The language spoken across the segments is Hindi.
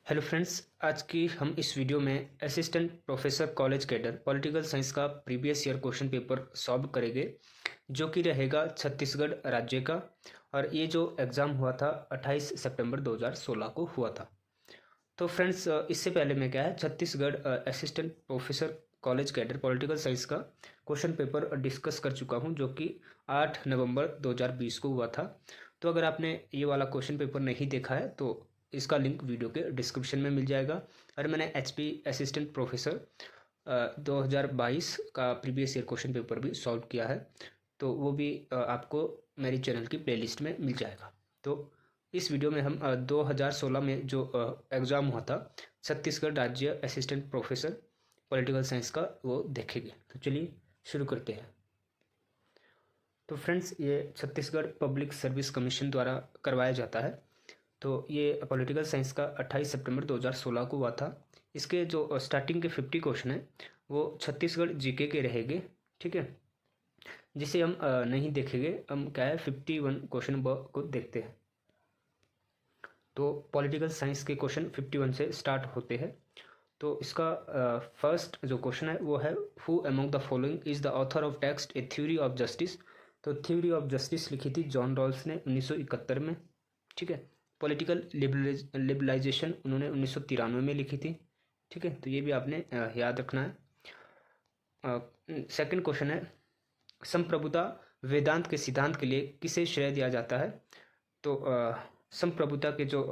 हेलो फ्रेंड्स, आज की हम इस वीडियो में assistant professor college cadre political science का previous year question paper solve करेंगे, जो कि रहेगा छत्तीसगढ़ राज्य का। और ये जो एग्ज़ाम हुआ था 28 सितंबर 2016 को हुआ था। तो फ्रेंड्स, इससे पहले मैं क्या है Chhattisgarh assistant professor college cadre political science का क्वेश्चन पेपर डिस्कस कर चुका हूँ, जो कि 8 नवंबर 2020 को हुआ था। तो अगर आपने ये वाला क्वेश्चन पेपर नहीं देखा है तो इसका लिंक वीडियो के डिस्क्रिप्शन में मिल जाएगा। और मैंने एचपी असिस्टेंट प्रोफेसर 2022 का प्रीवियस ईयर क्वेश्चन पेपर भी सॉल्व किया है, तो वो भी आपको मेरी चैनल की प्लेलिस्ट में मिल जाएगा। तो इस वीडियो में हम 2016 में जो एग्ज़ाम हुआ था छत्तीसगढ़ राज्य असिस्टेंट प्रोफेसर पॉलिटिकल साइंस का, वो देखेंगे। तो चलिए शुरू करते हैं। तो फ्रेंड्स, ये छत्तीसगढ़ पब्लिक सर्विस कमीशन द्वारा करवाया जाता है। तो ये पॉलिटिकल साइंस का 28 सितंबर 2016 को हुआ था। इसके जो स्टार्टिंग के 50 क्वेश्चन हैं वो छत्तीसगढ़ जीके के रहेंगे, ठीक है, जिसे हम नहीं देखेंगे। हम क्या है 51 क्वेश्चन को देखते हैं। तो पॉलिटिकल साइंस के क्वेश्चन 51 से स्टार्ट होते हैं। तो इसका फर्स्ट जो क्वेश्चन है वो है, who among the following is the author of text A theory of justice. तो थ्योरी ऑफ जस्टिस लिखी थी जॉन रॉल्स ने 1971 में, ठीक है। पॉलिटिकल लिबरलाइजेशन उन्होंने 1993 में लिखी थी, ठीक है। तो ये भी आपने याद रखना है। सेकंड क्वेश्चन है, संप्रभुता वेदांत के सिद्धांत के लिए किसे श्रेय दिया जाता है। तो संप्रभुता के जो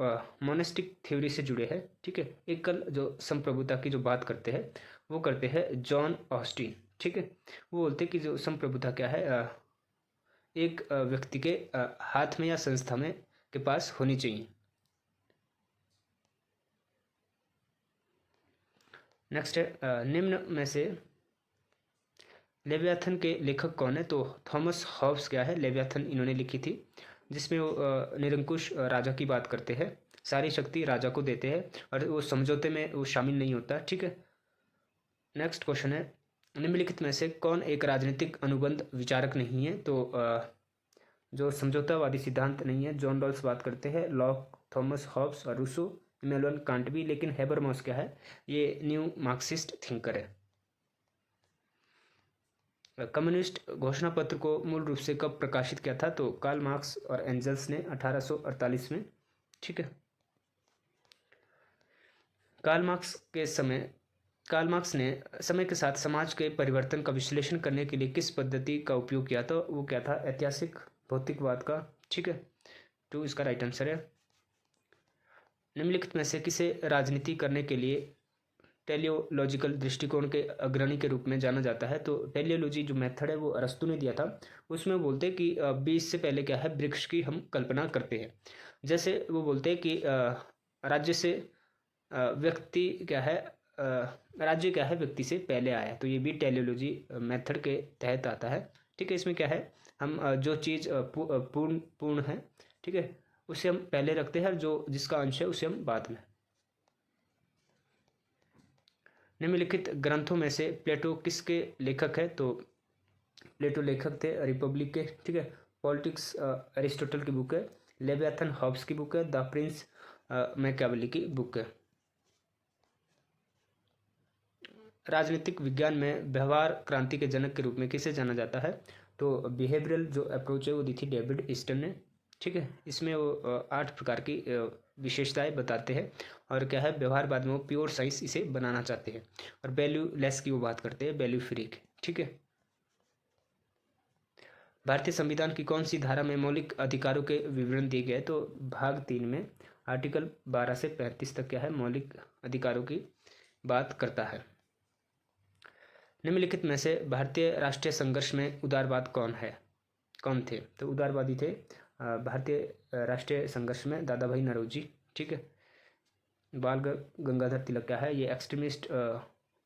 मोनेस्टिक थ्योरी से जुड़े हैं, ठीक है, एकल जो संप्रभुता की जो बात करते हैं वो करते हैं जॉन ऑस्टिन, ठीक है। वो बोलते हैं कि जो संप्रभुता क्या है, एक व्यक्ति के हाथ में या संस्था में के पास होनी चाहिए। नेक्स्ट है, निम्न में से लेवियाथन के लेखक कौन है। तो थॉमस हॉब्स क्या है लेवियाथन इन्होंने लिखी थी, जिसमें वो निरंकुश राजा की बात करते हैं, सारी शक्ति राजा को देते हैं और वो समझौते में वो शामिल नहीं होता, ठीक है। नेक्स्ट क्वेश्चन है, निम्नलिखित में से कौन एक राजनीतिक अनुबंध विचारक नहीं है। तो जो समझौतावादी सिद्धांत नहीं है, जॉन रॉल्स बात करते हैं, लॉक, थॉमस हॉब्स और रूसो, इमैनुअल कांट भी। लेकिन हेबरमॉस क्या है, ये न्यू मार्क्सिस्ट थिंकर है। कम्युनिस्ट घोषणा पत्र को मूल रूप से कब प्रकाशित किया था। तो कार्ल मार्क्स और एंजल्स ने 1848 में, ठीक है। कार्ल मार्क्स ने समय के साथ समाज के परिवर्तन का विश्लेषण करने के लिए किस पद्धति का उपयोग किया था। वो क्या था, ऐतिहासिक भौतिकवाद का, ठीक है। तो इसका राइट आंसर है। निम्नलिखित में से किसे राजनीति करने के लिए टेलियोलॉजिकल दृष्टिकोण के अग्रणी के रूप में जाना जाता है। तो टेलियोलॉजी जो मेथड है वो अरस्तु ने दिया था। उसमें बोलते हैं कि बीज से पहले क्या है, वृक्ष की हम कल्पना करते हैं। जैसे वो बोलते हैं कि राज्य से व्यक्ति क्या है, राज्य क्या है व्यक्ति से पहले आया। तो ये भी टेलियोलॉजी मेथड के तहत आता है, ठीक है। इसमें क्या है, हम जो चीज़ पूर्ण है, ठीक है, उसे हम पहले रखते हैं, जो जिसका अंश है उसे हम बाद में। निम्नलिखित ग्रंथों में से प्लेटो किसके लेखक है। तो प्लेटो लेखक थे रिपब्लिक के, ठीक है। पॉलिटिक्स अरिस्टोटल की बुक है। लेवियाथन हॉब्स की बुक है। द प्रिंस मैकियावेली की बुक है। राजनीतिक विज्ञान में व्यवहार क्रांति के जनक के रूप में किसे जाना जाता है। तो बिहेवियरल जो अप्रोच है वो दी थी डेविड ईस्टन ने, ठीक है। इसमें वो 8 प्रकार की विशेषताएं बताते हैं। और क्या है, व्यवहारवाद में वो प्योर साइंस इसे बनाना चाहते हैं। और वैल्यू लेस की वो बात करते हैं, वैल्यू फ्री की, ठीक है। भारतीय संविधान की कौन सी धारा में मौलिक अधिकारों के विवरण दिए गए। तो भाग 3 में आर्टिकल 12 से 35 तक क्या है, मौलिक अधिकारों की बात करता है। निम्नलिखित में से भारतीय राष्ट्रीय संघर्ष में उदारवाद कौन थे। तो उदारवादी थे भारतीय राष्ट्रीय संघर्ष में दादा भाई नौरोजी, ठीक है। बाल गंगाधर तिलक क्या है, ये एक्सट्रीमिस्ट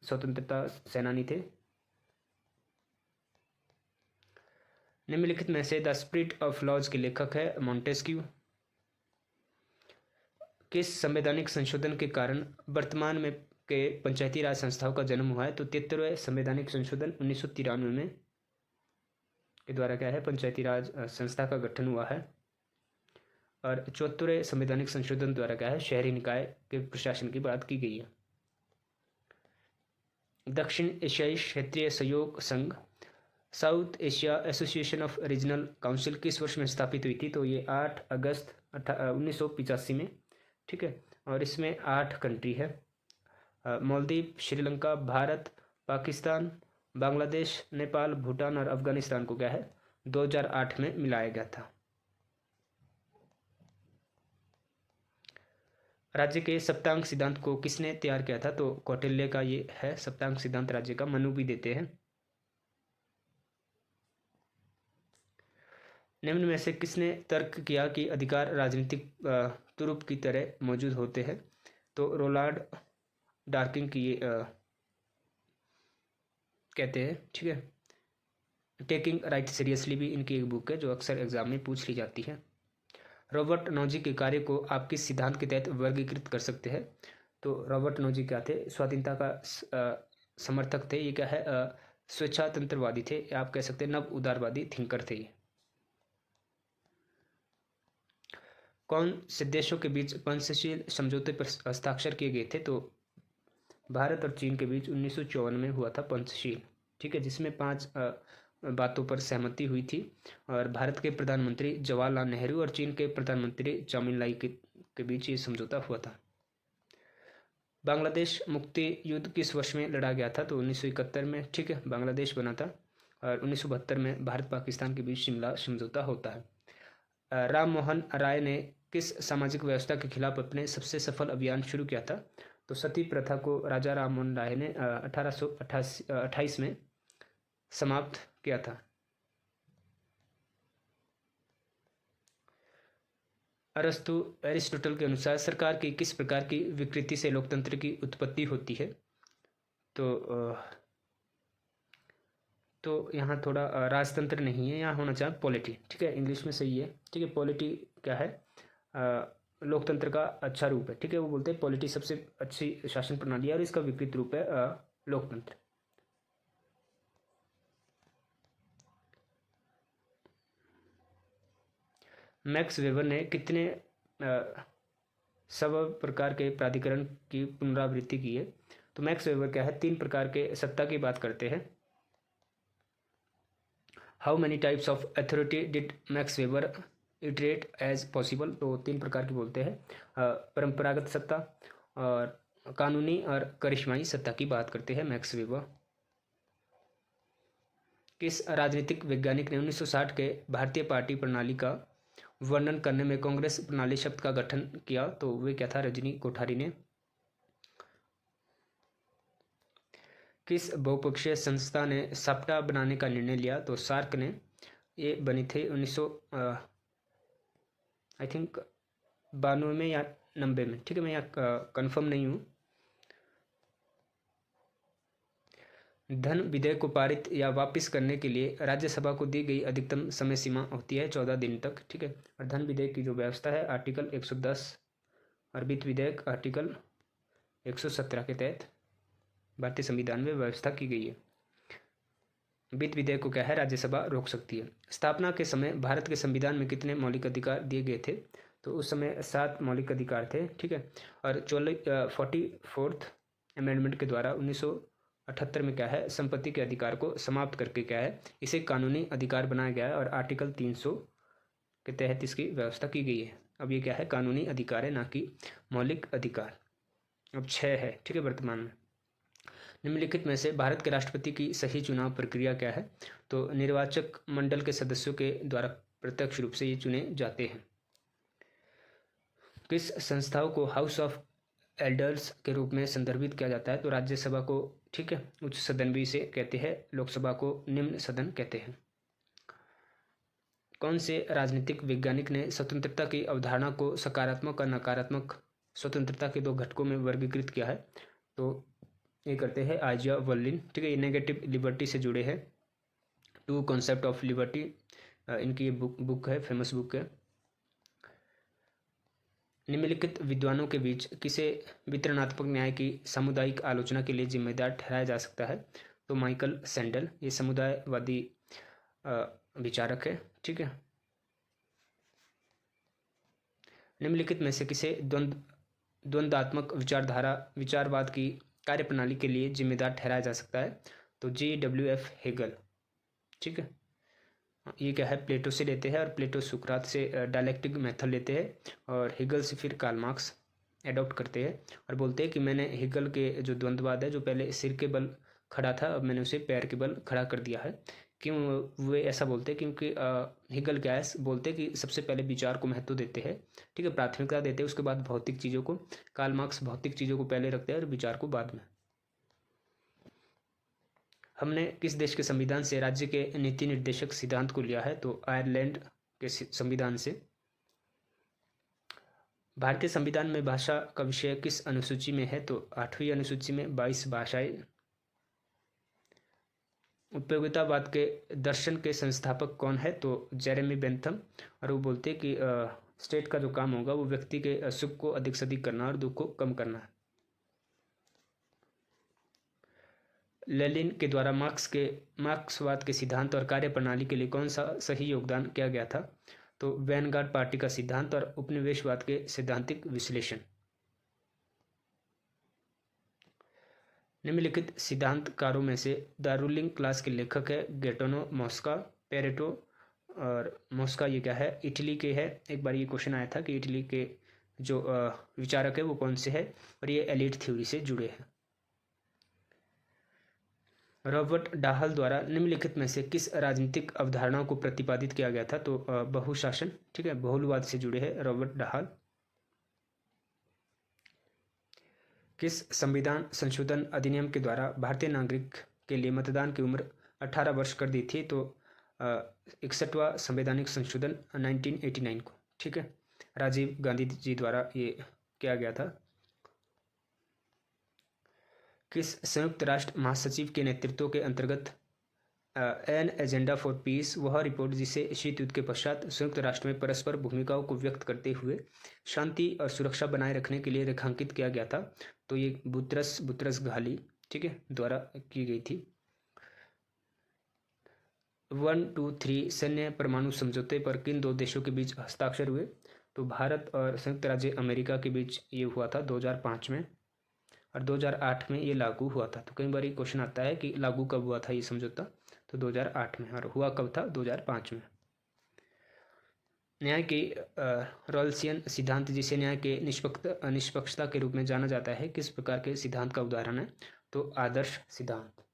स्वतंत्रता सेनानी थे। निम्नलिखित में से द स्पिरिट ऑफ लॉज के लेखक है मॉन्टेस्क्यू। किस संवैधानिक संशोधन के कारण वर्तमान में के पंचायती राज संस्थाओं का जन्म हुआ है। तो 73वें संवैधानिक संशोधन 1993 में के द्वारा क्या है, पंचायती राज संस्था का गठन हुआ है। और 74वें संवैधानिक संशोधन द्वारा क्या है, शहरी निकाय के प्रशासन की बात की गई है। दक्षिण एशियाई क्षेत्रीय सहयोग संघ, south Asia association of regional council किस वर्ष में स्थापित हुई थी? तो ये 8 अगस्त 1985 में, ठीक है। और इसमें 8 कंट्री है, मालदीव, श्रीलंका, भारत, पाकिस्तान, बांग्लादेश, नेपाल, भूटान और अफगानिस्तान को क्या है 2008 में मिलाया गया था। राज्य के सप्तांग सिद्धांत को किसने तैयार किया था? तो कौटिल्य का ये है सप्तांग सिद्धांत राज्य का, मनु भी देते हैं। निम्न में से किसने तर्क किया कि अधिकार राजनीतिक तुरुप की तरह मौजूद होते हैं? तो रोलार्ड डार्किंग की ये कहते हैं, ठीक है। टेकिंग राइट सीरियसली भी इनकी एक बुक है जो अक्सर एग्जाम में पूछ ली जाती है। रॉबर्ट नोजी के कार्य को आप किस सिद्धांत के तहत वर्गीकृत कर सकते हैं? तो रॉबर्ट नोजी क्या थे? स्वाधीनता का समर्थक थे। ये क्या है, स्वेच्छातंत्रवादी थे, आप कह सकते हैं नव उदारवादी थिंकर थे ये। कौन से देशों के बीच पंचशील समझौते पर हस्ताक्षर किए गए थे? तो भारत और चीन के बीच 1954 में हुआ था पंचशील, ठीक है, जिसमें 5 बातों पर सहमति हुई थी। और भारत के प्रधानमंत्री जवाहरलाल नेहरू और चीन के प्रधानमंत्री चाउमिन के बीच ये समझौता हुआ था। बांग्लादेश मुक्ति युद्ध किस वर्ष में लड़ा गया था? तो 1971 में, ठीक है, बांग्लादेश बना था। और 1972 में भारत पाकिस्तान के बीच शिमला समझौता होता है। राम मोहन राय ने किस सामाजिक व्यवस्था के खिलाफ अपने सबसे सफल अभियान शुरू किया था? तो सती प्रथा को राजा राम मोहन राय ने 1828 में समाप्त किया था। एरिस्टोटल के अनुसार सरकार की किस प्रकार की विकृति से लोकतंत्र की उत्पत्ति होती है? तो यहाँ थोड़ा राजतंत्र नहीं है, यहाँ होना चाहिए पॉलिटी, ठीक है, इंग्लिश में सही है, ठीक है। पॉलिटी क्या है, लोकतंत्र का अच्छा रूप है, ठीक है। वो बोलते हैं पॉलिटी सबसे अच्छी शासन प्रणाली है और इसका विपरीत रूप है लोकतंत्र। मैक्स वेबर ने कितने सब प्रकार के प्राधिकरण की पुनरावृत्ति की है? तो मैक्स वेबर क्या है, 3 प्रकार के सत्ता की बात करते हैं। How many types of authority did Max Weber iterate as possible? तो 3 प्रकार की बोलते हैं, परंपरागत सत्ता और कानूनी और करिश्माई सत्ता की बात करते हैं मैक्स वेबर। किस राजनीतिक वैज्ञानिक ने 1960 के भारतीय पार्टी प्रणाली का वर्णन करने में कांग्रेस प्रणाली शब्द का गठन किया? तो वे क्या था, रजनी कोठारी ने। किस बहुपक्षीय संस्था ने साप्टा बनाने का निर्णय लिया? तो सार्क ने। ये बनी थी 1900 आई थिंक 92 में या 90 में, ठीक है, मैं यहाँ कंफर्म नहीं हूँ। धन विधेयक को पारित या वापस करने के लिए राज्यसभा को दी गई अधिकतम समय सीमा होती है 14 दिन तक, ठीक है। और धन विधेयक की जो व्यवस्था है आर्टिकल 110 और वित्त विधेयक आर्टिकल 117 के तहत भारतीय संविधान में व्यवस्था की गई है। वित्त विधेयक को क्या है, राज्यसभा रोक सकती है। स्थापना के समय भारत के संविधान में कितने मौलिक अधिकार दिए गए थे? तो उस समय 7 मौलिक अधिकार थे, ठीक है। और 44th अमेंडमेंट के द्वारा 1978 में क्या है, संपत्ति के अधिकार को समाप्त करके क्या है, इसे कानूनी अधिकार बनाया गया है और आर्टिकल 300 के तहत इसकी व्यवस्था की गई है। अब ये क्या है, कानूनी अधिकार है, ना कि मौलिक अधिकार। अब 6 है, ठीक है, वर्तमान में। निम्नलिखित में से भारत के राष्ट्रपति की सही चुनाव प्रक्रिया क्या है? तो निर्वाचक मंडल के सदस्यों के द्वारा प्रत्यक्ष रूप से ये चुने जाते हैं। किस संस्थाओं को हाउस ऑफ एल्डर्स के रूप में संदर्भित किया जाता है? तो राज्यसभा को, ठीक है, उच्च सदन भी इसे कहते हैं, लोकसभा को निम्न सदन कहते हैं। कौन से राजनीतिक वैज्ञानिक ने स्वतंत्रता की अवधारणा को सकारात्मक और नकारात्मक स्वतंत्रता के 2 घटकों में वर्गीकृत किया है? तो ये करते हैं आइजिया वर्लिन, ठीक है। ये नेगेटिव लिबर्टी से जुड़े हैं, 2 कॉन्सेप्ट ऑफ लिबर्टी, इनकी ये बुक है, फेमस बुक है। निम्नलिखित विद्वानों के बीच किसे वितरणात्मक न्याय की सामुदायिक आलोचना के लिए जिम्मेदार ठहराया जा सकता है? तो माइकल सैंडल, ये समुदायवादी विचारक है, ठीक है। निम्नलिखित में से किसे द्वंद्वात्मक विचारवाद की कार्यप्रणाली के लिए जिम्मेदार ठहराया जा सकता है? तो G.W.F. हेगल। ठीक है, ये क्या है, प्लेटो से लेते हैं और प्लेटो सुकरात से डायलेक्टिक मेथड लेते हैं और हेगल से फिर कार्ल मार्क्स एडॉप्ट करते हैं और बोलते हैं कि मैंने हेगल के जो द्वंद्ववाद है, जो पहले सिर के बल खड़ा था, अब मैंने उसे पैर के बल खड़ा कर दिया है। क्यों वे ऐसा बोलते हैं? क्योंकि हेगल क्या है, बोलते हैं कि सबसे पहले विचार को महत्व देते हैं, ठीक है, प्राथमिकता देते हैं, उसके बाद भौतिक चीज़ों को। कार्ल मार्क्स भौतिक चीज़ों को पहले रखते हैं और विचार को बाद में। हमने किस देश के संविधान से राज्य के नीति निर्देशक सिद्धांत को लिया है? तो आयरलैंड के संविधान से। भारतीय संविधान में भाषा का विषय किस अनुसूची में है? तो 8वीं अनुसूची में 22 भाषाएं। उपयोगितावाद के दर्शन के संस्थापक कौन है? तो जेरेमी बेंथम। और वो बोलते हैं कि स्टेट का जो काम होगा वो व्यक्ति के सुख को अधिक से अधिक करना और दुख को कम करना है। लेनिन के द्वारा मार्क्सवाद के सिद्धांत और कार्यप्रणाली के लिए कौन सा सही योगदान किया गया था? तो वैनगार्ड पार्टी का सिद्धांत और उपनिवेशवाद के सैद्धांतिक विश्लेषण। निम्नलिखित सिद्धांतकारों में से द रूलिंग क्लास के लेखक है गैटोनो मोस्का, पेरेटो और मोस्का। ये क्या है, इटली के है। एक बार ये क्वेश्चन आया था कि इटली के जो विचारक है वो कौन से है, और ये एलिट थ्योरी से जुड़े हैं। रॉबर्ट डाहल द्वारा निम्नलिखित में से किस राजनीतिक अवधारणा को प्रतिपादित किया गया था? तो बहुशासन, ठीक है, बहुलवाद से जुड़े हैं रॉबर्ट डाहल। किस संविधान संशोधन अधिनियम के द्वारा भारतीय नागरिक के लिए मतदान की उम्र 18 वर्ष कर दी थी? तो 61वां संवैधानिक संशोधन 1989 को, ठीक है, राजीव गांधी जी द्वारा ये किया गया था। किस संयुक्त राष्ट्र महासचिव के नेतृत्व के अंतर्गत एन एजेंडा फॉर पीस, वह रिपोर्ट जिसे शीत युद्ध के पश्चात संयुक्त राष्ट्र में परस्पर भूमिकाओं को व्यक्त करते हुए शांति और सुरक्षा बनाए रखने के लिए रेखांकित किया गया था? तो ये बुतरस घाली, ठीक है, द्वारा की गई थी। 1, 2, 3 सैन्य परमाणु समझौते पर किन दो देशों के बीच हस्ताक्षर हुए? तो भारत और संयुक्त राज्य अमेरिका के बीच ये हुआ था 2005 में, और 2008 में ये लागू हुआ था। तो कई बार ये क्वेश्चन आता है कि लागू कब हुआ था ये समझौता, तो 2008 में, और हुआ कब था? 2005 में। न्याय के रॉल्सियन सिद्धांत, जिसे न्याय के निष्पक्षता के रूप में जाना जाता है, किस प्रकार के सिद्धांत का उदाहरण है? तो आदर्श सिद्धांत।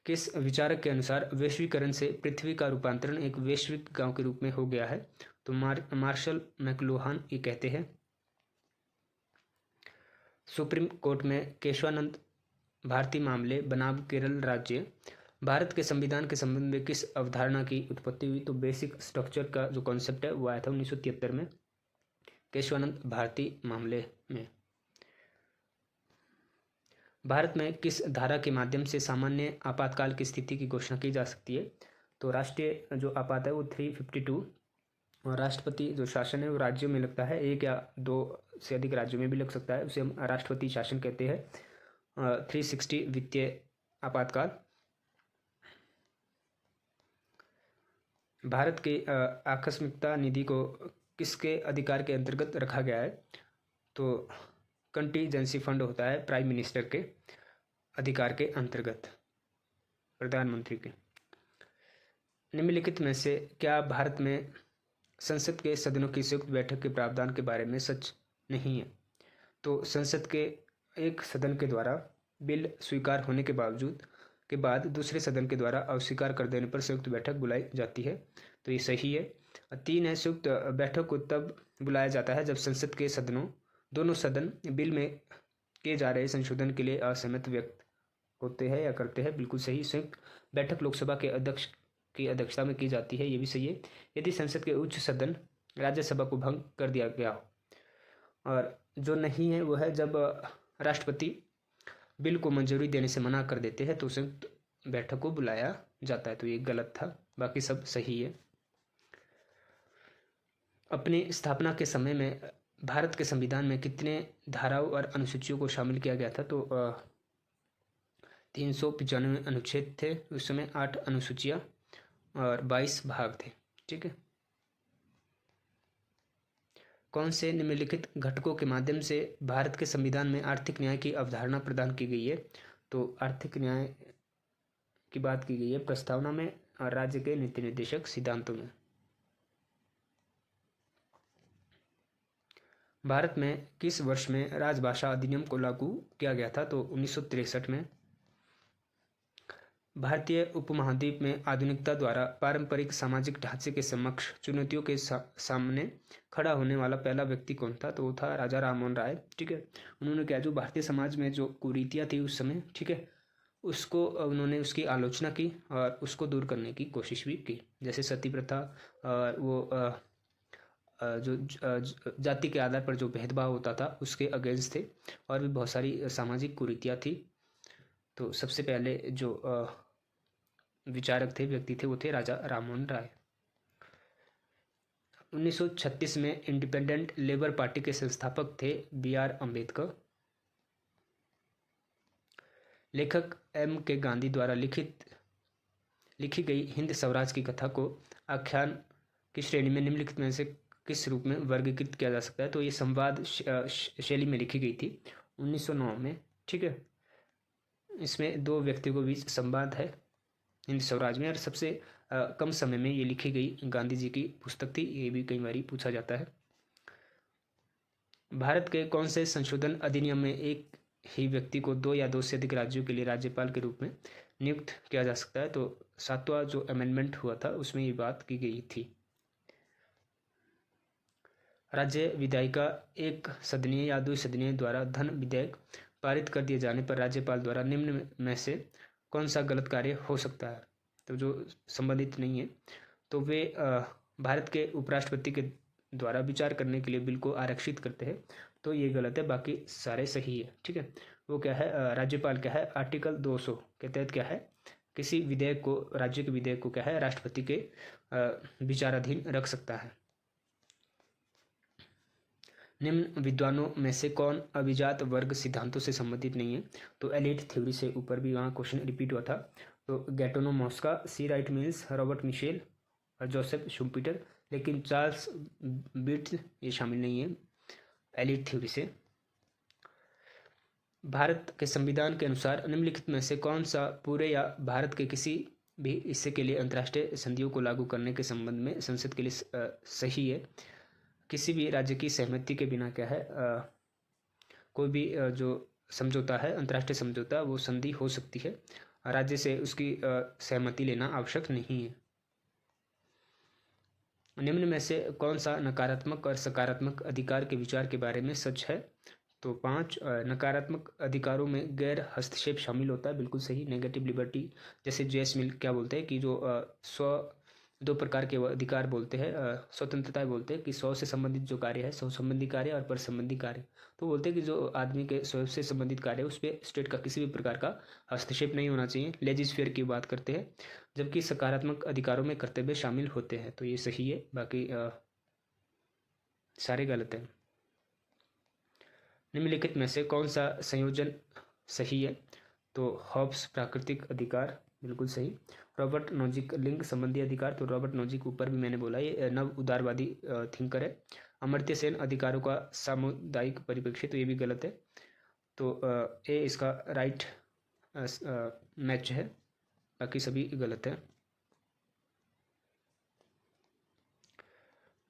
किस विचारक के अनुसार वैश्वीकरण से पृथ्वी का रूपांतरण एक वैश्विक गांव के रूप में हो गया है? तो मार्शल मैकलुहान ये कहते हैं। सुप्रीम कोर्ट में केशवानंद भारतीय मामले बनाम केरल राज्य, भारत के संविधान के संबंध में किस अवधारणा की उत्पत्ति हुई? तो बेसिक स्ट्रक्चर का जो कॉन्सेप्ट है वो आया था 1973 में, केशवानंद भारती मामले में। भारत में किस धारा के माध्यम से सामान्य आपातकाल की स्थिति की घोषणा की जा सकती है? तो राष्ट्रीय जो आपात है वो 352, और राष्ट्रपति जो शासन है वो राज्यों में लगता है, 1 या 2 से अधिक राज्यों में भी लग सकता है, उसे हम राष्ट्रपति शासन कहते हैं। 360 वित्तीय आपातकाल। भारत के आकस्मिकता निधि को किसके अधिकार के अंतर्गत रखा गया है? तो कंटीजेंसी फंड होता है प्राइम मिनिस्टर के अधिकार के अंतर्गत, प्रधानमंत्री के। निम्नलिखित में से क्या भारत में संसद के सदनों की संयुक्त बैठक के प्रावधान के बारे में सच नहीं है? तो संसद के एक सदन के द्वारा बिल स्वीकार होने के बाद दूसरे सदन के द्वारा अस्वीकार कर देने पर संयुक्त बैठक बुलाई जाती है, तो ये सही है। 3 है, संयुक्त बैठक को तब बुलाया जाता है जब संसद के दोनों सदन बिल में किए जा रहे संशोधन के लिए असहमत व्यक्त होते हैं या करते हैं, बिल्कुल सही। संयुक्त बैठक लोकसभा के अध्यक्ष की अध्यक्षता में की जाती है, ये भी सही है, यदि संसद के उच्च सदन राज्यसभा को भंग कर दिया गया हो। और जो नहीं है वो है जब राष्ट्रपति बिल को मंजूरी देने से मना कर देते हैं तो संयुक्त बैठक को बुलाया जाता है, तो ये गलत था, बाकी सब सही है। अपनी स्थापना के समय में भारत के संविधान में कितने धाराओं और अनुसूचियों को शामिल किया गया था? तो 395 अनुच्छेद थे उस समय, 8 अनुसूचियाँ और 22 भाग थे, ठीक है। कौन से निम्नलिखित घटकों के माध्यम से भारत के संविधान में आर्थिक न्याय की अवधारणा प्रदान की गई है? तो आर्थिक न्याय की बात की गई है प्रस्तावना में और राज्य के नीति निर्देशक सिद्धांतों में। भारत में किस वर्ष में राजभाषा अधिनियम को लागू किया गया था? तो 1963 में। भारतीय उपमहाद्वीप में आधुनिकता द्वारा पारंपरिक सामाजिक ढांचे के समक्ष चुनौतियों के सामने खड़ा होने वाला पहला व्यक्ति कौन था? तो वो था राजा राममोहन राय। ठीक है, उन्होंने क्या, जो भारतीय समाज में जो कुरीतियाँ थी उस समय, ठीक है, उसको उन्होंने उसकी आलोचना की और उसको दूर करने की कोशिश भी की। जैसे सती प्रथा और वो जो जाति के आधार पर जो भेदभाव होता था उसके अगेंस्ट थे, और भी बहुत सारी सामाजिक कुरीतियाँ थी। तो सबसे पहले जो विचारक थे, व्यक्ति थे, वो थे राजा राममोहन राय। 1936 में इंडिपेंडेंट लेबर पार्टी के संस्थापक थे BR अम्बेडकर। लेखक M.K. गांधी द्वारा लिखी गई हिंद स्वराज की कथा को आख्यान की श्रेणी में निम्नलिखित में से किस रूप में वर्गीकृत किया जा सकता है? तो ये संवाद शैली में लिखी गई थी 1909 में। ठीक है, इसमें दो व्यक्तियों के बीच संवाद है हिंद स्वराज में, और सबसे कम समय में ये लिखी गई गांधी जी की पुस्तक थी। ये भी कई बार पूछा जाता है। भारत के कौन से संशोधन अधिनियम में एक ही व्यक्ति को 2 या 2 से अधिक राज्यों के लिए राज्यपाल के रूप में नियुक्त किया जा सकता है? तो 7वां जो अमेंडमेंट हुआ था उसमें ये बात की गई थी। राज्य विधायिका एक सदनीय या द्विसदनीय द्वारा धन विधेयक पारित कर दिए जाने पर राज्यपाल द्वारा निम्न में से कौन सा गलत कार्य हो सकता है? तो जो संबंधित नहीं है, तो वे भारत के उपराष्ट्रपति के द्वारा विचार करने के लिए बिल को आरक्षित करते हैं, तो ये गलत है, बाकी सारे सही है। ठीक है, वो क्या है, राज्यपाल क्या है, आर्टिकल 200 के तहत क्या है, किसी विधेयक को, राज्य के विधेयक को क्या है, राष्ट्रपति के विचाराधीन रख सकता है। निम्न विद्वानों में से कौन अभिजात वर्ग सिद्धांतों से संबंधित नहीं है? तो एलिट थ्योरी से ऊपर भी वहाँ क्वेश्चन रिपीट हुआ था। तो Gaetano Mosca, C. Wright Mills, Robert Michels और जोसेफ शुम्पीटर, लेकिन चार्ल्स बिट्स ये शामिल नहीं है एलिट थ्योरी से। भारत के संविधान के अनुसार निम्नलिखित में से कौन सा पूरे या भारत के किसी भी हिस्से के लिए अंतर्राष्ट्रीय संधियों को लागू करने के संबंध में संसद के लिए सही है? किसी भी राज्य की सहमति के बिना क्या है, कोई भी जो समझौता है, अंतर्राष्ट्रीय समझौता, वो संधि हो सकती है, राज्य से उसकी सहमति लेना आवश्यक नहीं है। निम्न में से कौन सा नकारात्मक और सकारात्मक अधिकार के विचार के बारे में सच है? तो 5 नकारात्मक अधिकारों में गैर हस्तक्षेप शामिल होता है, बिल्कुल सही, नेगेटिव लिबर्टी। जैसे जेस मिल क्या बोलते हैं कि जो 2 प्रकार के अधिकार बोलते हैं, स्वतंत्रता बोलते हैं कि 100 से संबंधित जो कार्य है, 100 संबंधी कार्य और पर संबंधी कार्य। तो बोलते हैं कि जो आदमी के 100 से संबंधित कार्य है उस पर स्टेट का किसी भी प्रकार का हस्तक्षेप नहीं होना चाहिए, लेजिस्फेयर की बात करते हैं। जबकि सकारात्मक अधिकारों में कर्तव्य शामिल होते हैं, तो ये सही है, बाकी सारे गलत हैं। निम्नलिखित में से कौन सा संयोजन सही है? तो हॉब्स प्राकृतिक अधिकार, बिल्कुल सही। रॉबर्ट नोजिक लिंग संबंधी अधिकार, तो रॉबर्ट नोजिक ऊपर भी मैंने बोला ये नव उदारवादी थिंकर है। अमर्त्य सेन अधिकारों का सामुदायिक परिप्रेक्ष्य, तो ये भी गलत है। तो ए इसका राइट मैच है, बाकी सभी गलत है।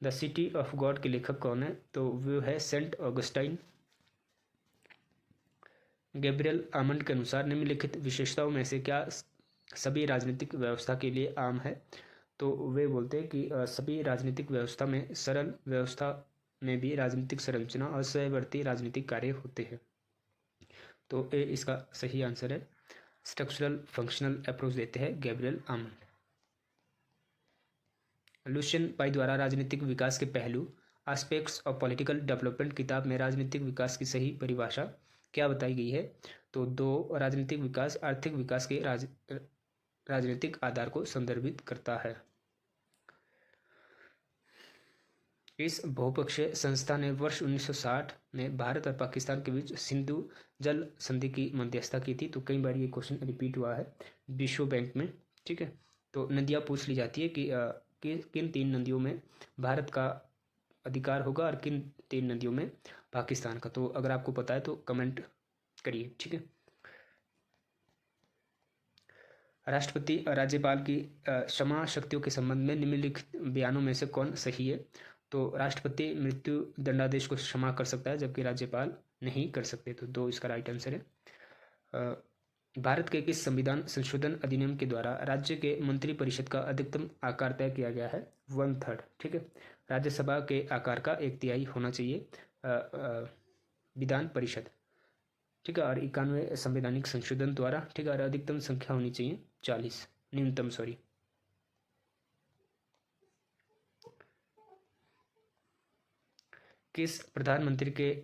द सिटी ऑफ गॉड के लेखक कौन है? तो वो है सेंट ऑगस्टाइन। गैब्रियल आमंड के अनुसार निम्नलिखित विशेषताओं में से क्या सभी राजनीतिक व्यवस्था के लिए आम है? तो वे बोलते हैं कि सभी राजनीतिक व्यवस्था में सरल व्यवस्था में भी राजनीतिक संरचना और सहवर्ती राजनीतिक कार्य होते हैं। तो ए इसका सही आंसर है। स्ट्रक्चरल फंक्शनल अप्रोच देते हैं गैब्रियल आमंड। लुशियन पाई द्वारा राजनीतिक विकास के पहलू एस्पेक्ट्स ऑफ पॉलिटिकल डेवलपमेंट किताब में राजनीतिक विकास की सही परिभाषा क्या बताई गई है? तो 2 राजनीतिक विकास आर्थिक विकास के राजनीतिक आधार को संदर्भित करता है। इस बहुपक्षीय संस्था ने वर्ष 1960 में भारत और पाकिस्तान के बीच सिंधु जल संधि की मध्यस्थता की थी। तो कई बार ये क्वेश्चन रिपीट हुआ है विश्व बैंक में। ठीक है, तो नदियाँ पूछ ली जाती है कि किन 3 नदियों में भारत का अधिकार होगा और किन 3 नदियों में पाकिस्तान का। तो अगर आपको पता है तो कमेंट करिए, ठीक है। राष्ट्रपति और राज्यपाल की क्षमा शक्तियों के संबंध में निम्नलिखित बयानों में से कौन सही है? तो राष्ट्रपति मृत्यु दंडादेश को क्षमा कर सकता है जबकि राज्यपाल नहीं कर सकते। तो 2 इसका राइट आंसर है। भारत के किस संविधान संशोधन अधिनियम के द्वारा राज्य के मंत्रिपरिषद का अधिकतम आकार तय किया गया है? 1/3, ठीक है। राज्यसभा के आकार का 1/3 होना चाहिए विधान परिषद, ठीक है। और 91 संवैधानिक संशोधन द्वारा, ठीक है। और अधिकतम संख्या होनी चाहिए 40, न्यूनतम सॉरी। किस प्रधानमंत्री के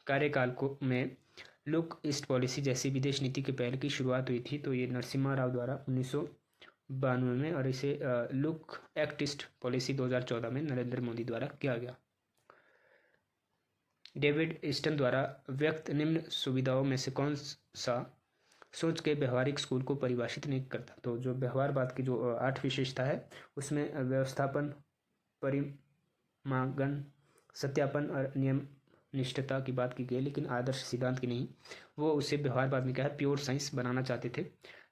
कार्यकाल को में लुक ईस्ट पॉलिसी जैसी विदेश नीति के पहल की शुरुआत हुई थी? तो ये नरसिम्हा राव द्वारा 1992 में, और इसे लुक एक्ट ईस्ट पॉलिसी 2014 में नरेंद्र मोदी द्वारा किया गया। डेविड ईस्टन द्वारा व्यक्त निम्न सुविधाओं में से कौन सा सोच के व्यवहारिक स्कूल को परिभाषित नहीं करता? तो जो व्यवहारवाद की जो 8 विशेषता है उसमें व्यवस्थापन, परिमागण, सत्यापन और नियम निष्ठता की बात की गई, लेकिन आदर्श सिद्धांत की नहीं। वो उसे व्यवहारवाद में क्या है, प्योर साइंस बनाना चाहते थे,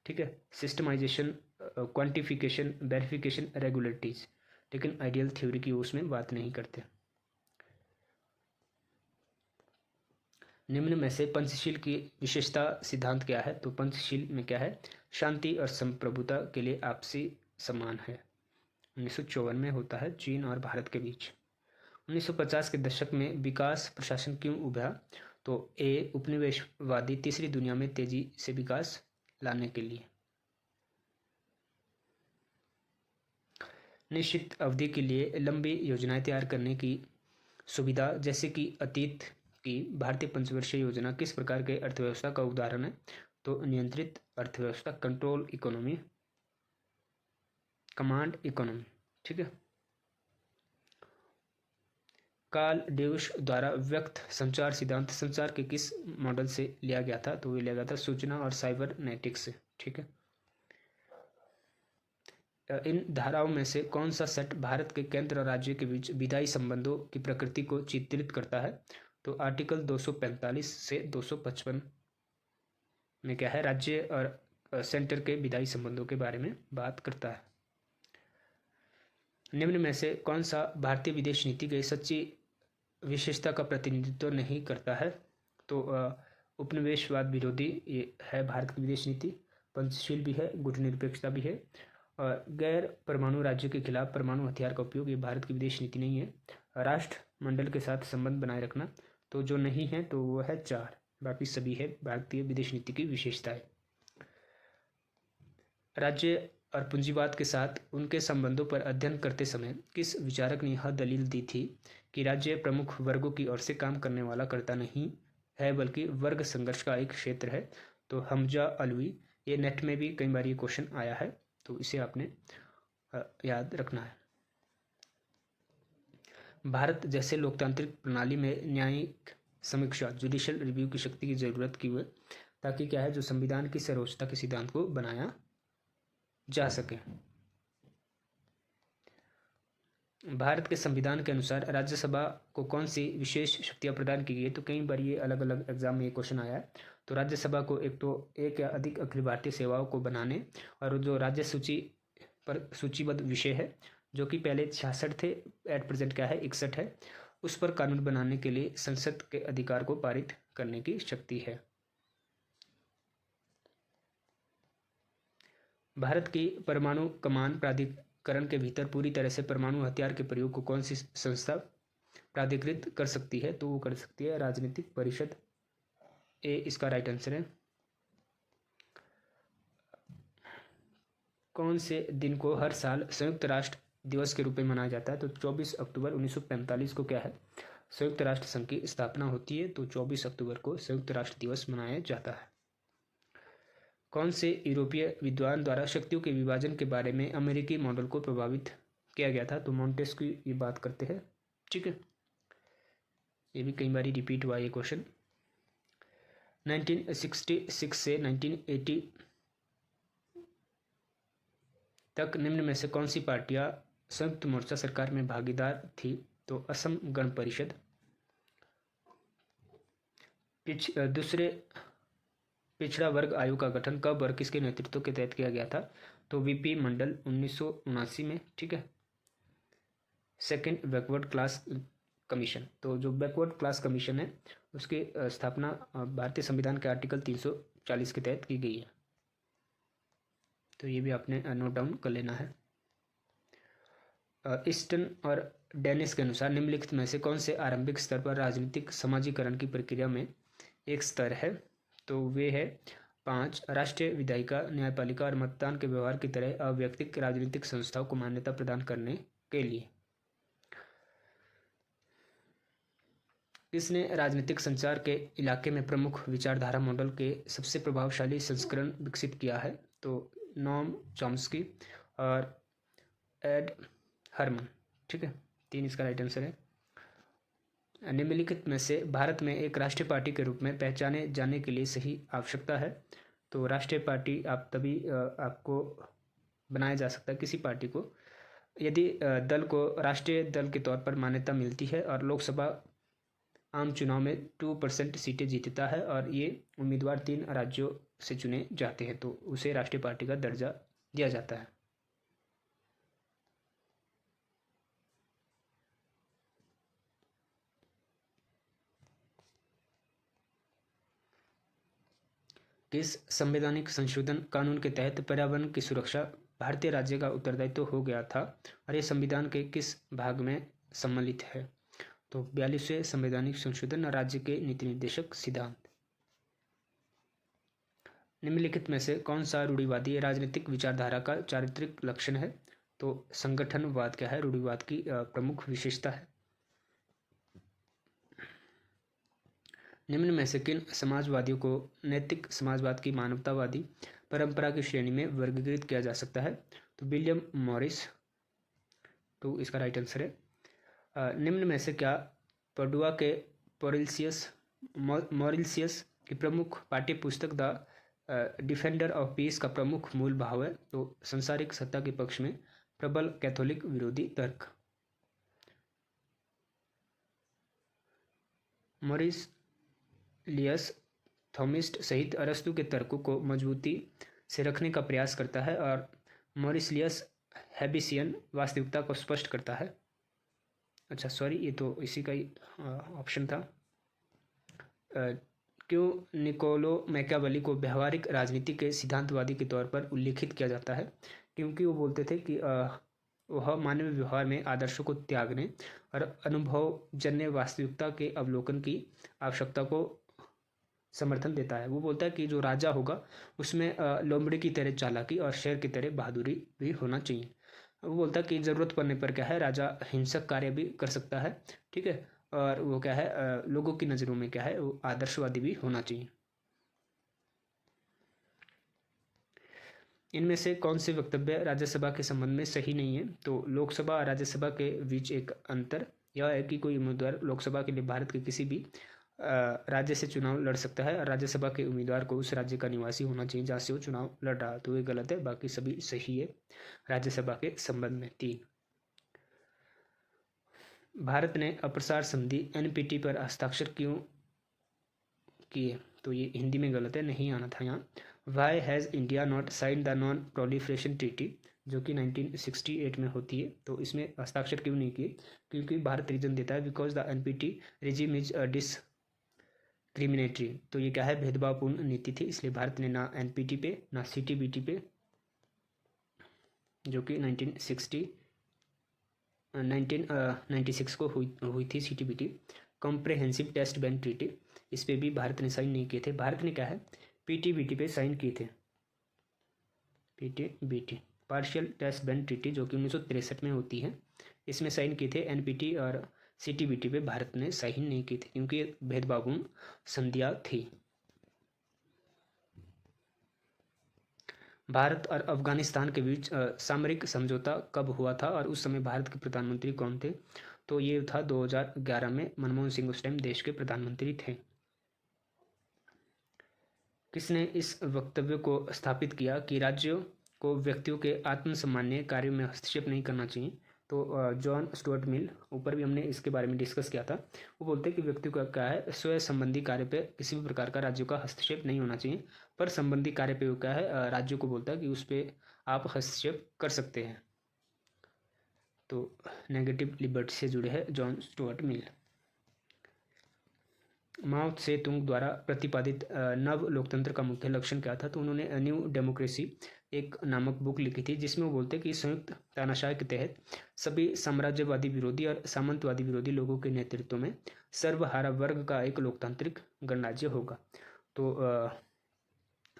ठीक है। सिस्टमाइजेशन, क्वांटिफिकेशन, वेरिफिकेशन, रेगुलेटरीज, लेकिन आइडियल थ्योरी की उसमें बात नहीं करते। निम्न में से पंचशील की विशेषता सिद्धांत क्या है? तो पंचशील में क्या है, शांति और संप्रभुता के लिए आपसी सम्मान है। 1954 में होता है चीन और भारत के बीच। 1950 के दशक में विकास प्रशासन क्यों उभरा? तो ए, उपनिवेशवादी तीसरी दुनिया में तेजी से विकास लाने के लिए। निश्चित अवधि के लिए लंबी योजनाएं तैयार करने की सुविधा, जैसे कि अतीत की भारतीय पंचवर्षीय योजना, किस प्रकार के अर्थव्यवस्था का उदाहरण है? तो नियंत्रित अर्थव्यवस्था, कंट्रोल इकोनॉमी, कमांड इकोनॉमी, ठीक है। कार्ल ड्यूश द्वारा व्यक्त संचार सिद्धांत संचार के किस मॉडल से लिया गया था? तो ये लिया गया था सूचना और साइबरनेटिक्स से, ठीक है। इन धाराओं में से कौन सा सेट भारत के केंद्र और राज्य के बीच विधायी संबंधों की प्रकृति को चित्रित करता है? तो आर्टिकल 245 से 255 में क्या है, राज्य और सेंटर के विधायी संबंधों के बारे में बात करता है। निम्न में से कौन सा भारतीय विदेश नीति की सच्ची विशेषता का प्रतिनिधित्व नहीं करता है? तो उपनिवेशवाद विरोधी ये है भारत की विदेश नीति, पंचशील भी है, गुटनिरपेक्षता भी है, और गैर परमाणु राज्यों के खिलाफ परमाणु हथियार का उपयोग ये भारत की विदेश नीति नहीं है। राष्ट्रमंडल के साथ संबंध बनाए रखना, तो जो नहीं है तो वो है 4, बाकी सभी है भारतीय विदेश नीति की विशेषताएं। राज्य और पूंजीवाद के साथ उनके संबंधों पर अध्ययन करते समय किस विचारक ने यह दलील दी थी कि राज्य प्रमुख वर्गों की ओर से काम करने वाला कर्ता नहीं है बल्कि वर्ग संघर्ष का एक क्षेत्र है? तो हमजा अलवी। ये नेट में भी कई बार ये क्वेश्चन आया है, तो इसे आपने याद रखना है। भारत जैसे लोकतांत्रिक प्रणाली में न्यायिक समीक्षा, जुडिशियल रिव्यू की शक्ति की जरूरत क्यों है? ताकि क्या है, जो संविधान की सर्वोच्चता के सिद्धांत को बनाया जा सके। भारत के संविधान के अनुसार राज्यसभा को कौन सी विशेष शक्तियां प्रदान की गई है? तो कई बार ये अलग अलग एग्जाम में ये क्वेश्चन आया है। तो राज्यसभा को एक या अधिक अखिल भारतीय सेवाओं को बनाने, और जो राज्य सूची पर सूचीबद्ध विषय है जो कि पहले 66 थे, एट प्रेजेंट क्या है 61 है, उस पर कानून बनाने के लिए संसद के अधिकार को पारित करने की शक्ति है। भारत की परमाणु कमान प्राधिकरण के भीतर पूरी तरह से परमाणु हथियार के प्रयोग को कौन सी संस्था प्राधिकृत कर सकती है? तो वो कर सकती है राजनीतिक परिषद। ए इसका राइट आंसर है। कौन से दिन को हर साल संयुक्त राष्ट्र दिवस के रूप में मनाया जाता है? तो 24 अक्टूबर 1945 को क्या है, संयुक्त राष्ट्र संघ की स्थापना होती है। तो 24 अक्टूबर को संयुक्त राष्ट्र दिवस मनाया जाता है। कौन से यूरोपीय विद्वान द्वारा शक्तियों के विभाजन के बारे में अमेरिकी मॉडल को प्रभावित किया गया था? तो मोंटेस्क्यू ये बात करते हैं, ठीक है। ये भी कई बार रिपीट हुआ ये क्वेश्चन। 1966 से 1980 तक निम्न में से कौन सी पार्टियां संयुक्त मोर्चा सरकार में भागीदार थी? तो असम गण परिषद। दूसरे पिछड़ा वर्ग आयोग का गठन कब और किसके नेतृत्व के तहत किया गया था? तो वीपी मंडल 1979 में, ठीक है। सेकंड बैकवर्ड क्लास कमीशन, तो जो बैकवर्ड क्लास कमीशन है उसकी स्थापना भारतीय संविधान के आर्टिकल 340 के तहत की गई है। तो ये भी आपने नोट डाउन कर लेना है। ईस्टर्न और डेनिस के अनुसार निम्नलिखित में से कौन से आरंभिक स्तर पर राजनीतिक समाजीकरण की प्रक्रिया में एक स्तर है? तो वे है 5 राष्ट्रीय विधायिका, न्यायपालिका और मतदान के व्यवहार की तरह अव्यक्तिक राजनीतिक संस्थाओं को मान्यता प्रदान करने के लिए। किसने राजनीतिक संचार के इलाके में प्रमुख विचारधारा मॉडल के सबसे प्रभावशाली संस्करण विकसित किया है? तो नोम चॉम्स्की और एड हरमन, ठीक है। 3 इसका राइट आंसर है। निम्नलिखित में से भारत में एक राष्ट्रीय पार्टी के रूप में पहचाने जाने के लिए सही आवश्यकता है? तो राष्ट्रीय पार्टी आप तभी आपको बनाया जा सकता है किसी पार्टी को यदि दल को राष्ट्रीय दल के तौर पर मान्यता मिलती है और लोकसभा आम चुनाव में 2% सीटें जीतता है और ये उम्मीदवार 3 राज्यों से चुने जाते हैं, तो उसे राष्ट्रीय पार्टी का दर्जा दिया जाता है। किस संवैधानिक संशोधन कानून के तहत पर्यावरण की सुरक्षा भारतीय राज्य का उत्तरदायित्व हो गया था और ये संविधान के किस भाग में सम्मिलित है? तो 42वें संवैधानिक संशोधन राज्य के नीति निर्देशक सिद्धांत। निम्नलिखित में से कौन सा रूढ़िवादी राजनीतिक विचारधारा का चारित्रिक लक्षण है? तो संगठनवाद क्या है रूढ़िवाद की प्रमुख विशेषता है। निम्न में से किन समाजवादियों को नैतिक समाजवाद की मानवतावादी परंपरा की श्रेणी में वर्गीकृत किया जा सकता है? तो विलियम मॉरिस, तो इसका राइट आंसर है। निम्न में से क्या पर्डुआ के मॉरिल्सियस की प्रमुख पाठ्य पुस्तक द डिफेंडर ऑफ पीस का प्रमुख मूल भाव है? तो संसारिक सत्ता के पक्ष में प्रबल कैथोलिक विरोधी तर्क। मॉरिस लियस थॉमिस्ट सहित अरस्तु के तर्कों को मजबूती से रखने का प्रयास करता है और मॉरिसलियस हैबिसियन वास्तविकता को स्पष्ट करता है। अच्छा सॉरी, ये तो इसी का ही ऑप्शन था। क्यों निकोलो मैकियावेली को व्यवहारिक राजनीति के सिद्धांतवादी के तौर पर उल्लेखित किया जाता है? क्योंकि वो बोलते थे कि वह मानवीय व्यवहार में आदर्शों को त्यागने और अनुभवजन्य वास्तविकता के अवलोकन की आवश्यकता को समर्थन देता है। वो बोलता है कि जो राजा होगा उसमें लोमड़ी की तरह चालाकी और शेर की तरह बहादुरी भी होना चाहिए। वो बोलता है कि ज़रूरत पड़ने पर क्या है राजा हिंसक कार्य भी कर सकता है, ठीक है। और वो क्या है लोगों की नज़रों में क्या है वो आदर्शवादी भी होना चाहिए। इनमें से कौन से वक्तव्य राज्यसभा के संबंध में सही नहीं है? तो लोकसभा और राज्यसभा के बीच एक अंतर यह है कि कोई उम्मीदवार लोकसभा के लिए भारत के किसी भी राज्य से चुनाव लड़ सकता है और राज्यसभा के उम्मीदवार को उस राज्य का निवासी होना चाहिए जहाँ से वो चुनाव लड़ रहा है, तो ये गलत है, बाकी सभी सही है राज्यसभा के संबंध में। 3 भारत ने अप्रसार संधि एनपीटी पर हस्ताक्षर क्यों किए? तो ये हिंदी में गलत है, नहीं आना था यहाँ। Why has India not sign the non proliferation treaty, जो कि 1968 में होती है, तो इसमें हस्ताक्षर क्यों नहीं किए? क्योंकि भारत रीजन देता है because the NPT regime is discriminatory, तो ये क्या है भेदभावपूर्ण नीति थी, इसलिए भारत ने ना एनपीटी पे ना सीटीबीटी पे, जो कि 1996 को हुई थी CTBT comprehensive test ban treaty, इस पे भी भारत ने साइन नहीं किए थे। भारत ने क्या है पीटीबीटी पे साइन किए थे, पीटीबीटी पार्शियल टेस्ट बैंक ट्रीटी जो कि 1963 में होती है, इसमें साइन किए थे। एनपीटी और सीटीबीटी पे भारत ने साइन नहीं किए थे क्योंकि भेदभावपूर्ण संधियाँ थी। भारत और अफगानिस्तान के बीच सामरिक समझौता कब हुआ था और उस समय भारत के प्रधानमंत्री कौन थे? तो ये था 2011 में, मनमोहन सिंह उस टाइम देश के प्रधानमंत्री थे। किसने इस वक्तव्य को स्थापित किया कि राज्यों को व्यक्तियों के आत्मसामान्य कार्यों में हस्तक्षेप नहीं करना चाहिए? तो जॉन स्टुअर्ट मिल, ऊपर भी हमने इसके बारे में डिस्कस किया था। वो बोलते हैं कि व्यक्ति का क्या है, स्वयं संबंधी कार्य पे किसी भी प्रकार का राज्यों का हस्तक्षेप नहीं होना चाहिए, पर संबंधी कार्य पे वो क्या है, राज्यों को बोलता है कि उस पर आप हस्तक्षेप कर सकते हैं। तो नेगेटिव लिबर्टी से जुड़े हैं जॉन स्टुअर्ट मिल। माओ त्से तुंग द्वारा प्रतिपादित नव लोकतंत्र का मुख्य लक्षण क्या था? तो उन्होंने न्यू डेमोक्रेसी एक नामक बुक लिखी थी, जिसमें वो बोलते हैं कि संयुक्त तानाशाही के तहत सभी साम्राज्यवादी विरोधी और सामंतवादी विरोधी लोगों के नेतृत्व में सर्वहारा वर्ग का एक लोकतांत्रिक गणराज्य होगा। तो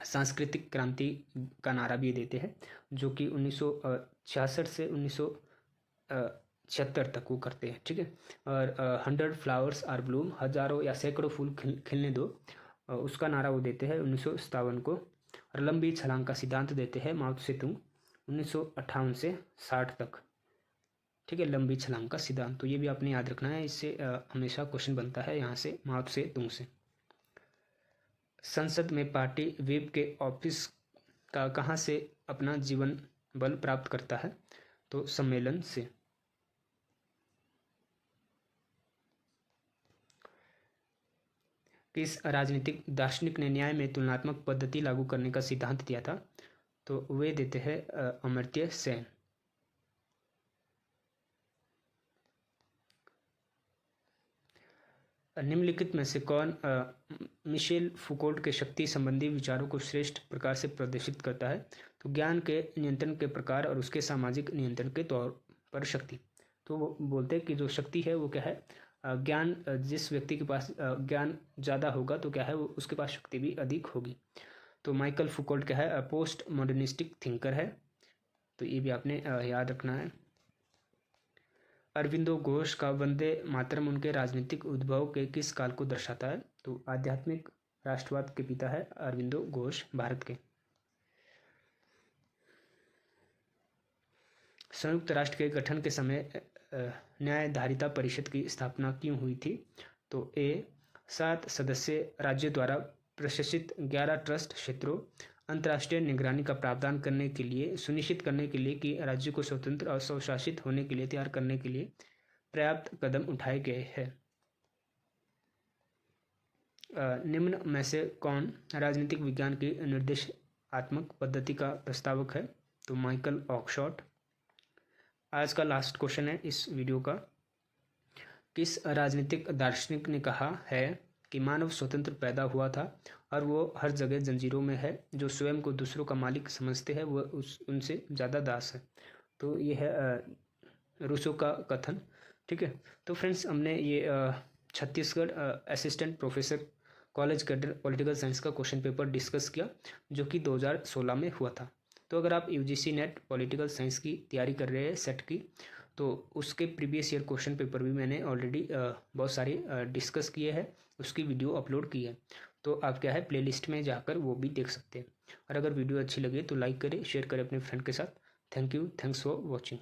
सांस्कृतिक क्रांति का नारा भी देते हैं, जो कि 1966 से 1976 तक वो करते हैं, ठीक है। और 100 फ्लावर्स आर ब्लूम, हजारों या सैकड़ों फूल खिलने दो, उसका नारा वो देते हैं 1957 को। और लंबी छलांग का सिद्धांत देते हैं माओ त्से तुंग 1958 से 60 तक, ठीक है, लंबी छलांग का सिद्धांत। तो ये भी आपने याद रखना है, इससे हमेशा क्वेश्चन बनता है यहाँ से माओ त्से तुंग से। संसद में पार्टी व्हिप के ऑफिस का कहाँ से अपना जीवन बल प्राप्त करता है? तो सम्मेलन से। किस राजनीतिक दार्शनिक ने न्याय में तुलनात्मक पद्धति लागू करने का सिद्धांत दिया था? तो वे देते हैं अमर्त्य सेन। निम्नलिखित में से कौन मिशेल फुकोल्ट के शक्ति संबंधी विचारों को श्रेष्ठ प्रकार से प्रदर्शित करता है? तो ज्ञान के नियंत्रण के प्रकार और उसके सामाजिक नियंत्रण के तौर पर शक्ति। तो वो बोलते हैं कि जो शक्ति है वो क्या है, ज्ञान, जिस व्यक्ति के पास ज्ञान ज़्यादा होगा तो क्या है, वो उसके पास शक्ति भी अधिक होगी। तो माइकल फुकोल्ट क्या है, पोस्ट मॉडर्निस्टिक थिंकर है, तो ये भी आपने याद रखना है। अरविंदो घोष का वंदे मातरम उनके राजनीतिक उद्भव के किस काल को दर्शाता है? तो आध्यात्मिक राष्ट्रवाद के पिता है अरविंदो घोष भारत के। संयुक्त राष्ट्र के गठन के समय न्यायधारिता परिषद की स्थापना क्यों हुई थी? तो 7 सदस्य राज्य द्वारा प्रशासित 11 ट्रस्ट क्षेत्रों अंतर्राष्ट्रीय निगरानी का प्रावधान करने के लिए, सुनिश्चित करने के लिए कि राज्य को स्वतंत्र और स्वशासित होने के लिए तैयार करने के लिए पर्याप्त कदम उठाए गए हैं। निम्न में से कौन राजनीतिक विज्ञान की निर्देशात्मक पद्धति का प्रस्तावक है? तो माइकल ऑक्सफोर्ड। आज का लास्ट क्वेश्चन है इस वीडियो का। किस राजनीतिक दार्शनिक ने कहा है कि मानव स्वतंत्र पैदा हुआ था और वो हर जगह जंजीरों में है, जो स्वयं को दूसरों का मालिक समझते हैं वो उनसे ज़्यादा दास है? तो ये है रूसो का कथन, ठीक है। तो फ्रेंड्स, हमने ये Chhattisgarh assistant professor college cadre political science का क्वेश्चन पेपर डिस्कस किया, जो कि 2016 में हुआ था। तो अगर आप यूजीसी नेट पॉलिटिकल साइंस की तैयारी कर रहे हैं सेट की, तो उसके प्रीवियस ईयर क्वेश्चन पेपर भी मैंने ऑलरेडी बहुत सारे डिस्कस किए हैं, उसकी वीडियो अपलोड की है। तो आप क्या है, प्लेलिस्ट में जाकर वो भी देख सकते हैं। और अगर वीडियो अच्छी लगे तो लाइक करें, शेयर करें अपने फ्रेंड के साथ। Thank you, thanks for watching.